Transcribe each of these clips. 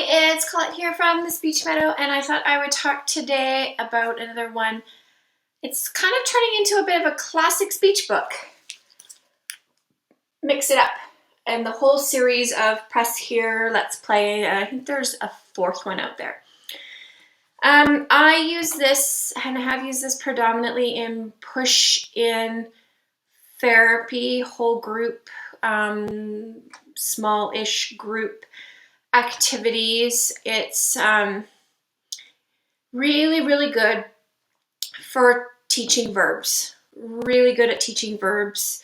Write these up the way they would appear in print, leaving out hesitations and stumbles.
it's Colette here from the Speech Meadow, and I thought I would talk today about another one. It's kind of turning into a bit of a classic speech book. Mix it up. And the whole series of Press Here, Let's Play, I think there's a fourth one out there. I use this, and I have used this predominantly in push-in therapy, whole group, small-ish group activities. It's really, really good for teaching verbs. Really good at teaching verbs.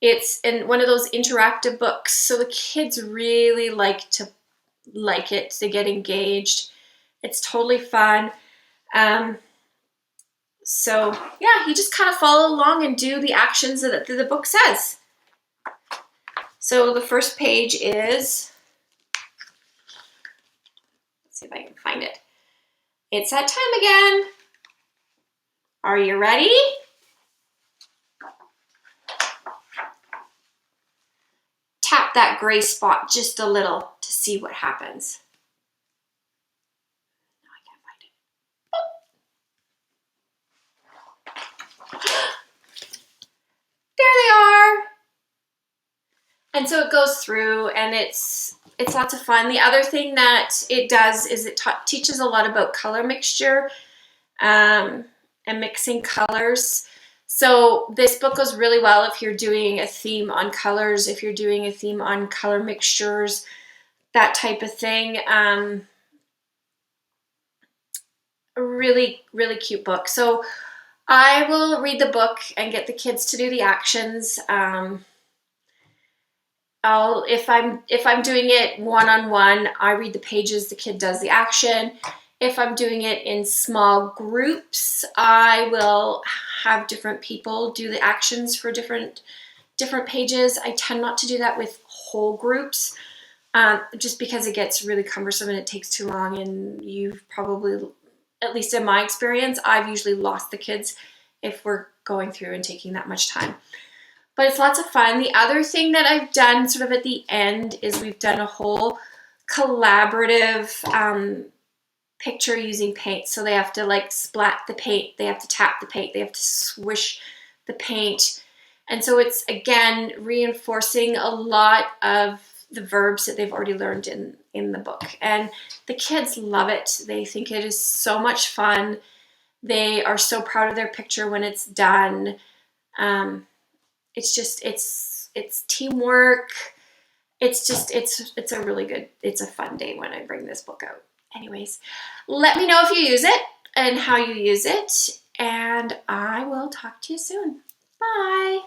It's in one of those interactive books, so the kids really like it. They get engaged. It's totally fun. So yeah, you just kind of follow along and do the actions that the book says. So the first page is, let's see if I can find it. It's that time again. Are you ready? Tap that gray spot just a little to see what happens. No, I can't find it. There they are. And so it goes through, and it's lots of fun. The other thing that it does is it teaches a lot about color mixture and mixing colors. So this book goes really well if you're doing a theme on colors, if you're doing a theme on color mixtures, that type of thing. A really, really cute book. So I will read the book and get the kids to do the actions. If I'm doing it one-on-one, I read the pages, the kid does the action. If I'm doing it in small groups, I will have different people do the actions for different pages. I tend not to do that with whole groups, just because it gets really cumbersome and it takes too long, and you've probably, at least in my experience, I've usually lost the kids if we're going through and taking that much time. But it's lots of fun. The other thing that I've done sort of at the end is we've done a whole collaborative picture using paint. So they have to like splat the paint, they have to tap the paint, they have to swish the paint. And so it's, again, reinforcing a lot of the verbs that they've already learned in the book. And the kids love it. They think it is so much fun. They are so proud of their picture when it's done. It's just, it's teamwork. It's a really good, it's a fun day when I bring this book out. Anyways, let me know if you use it and how you use it, and I will talk to you soon. Bye.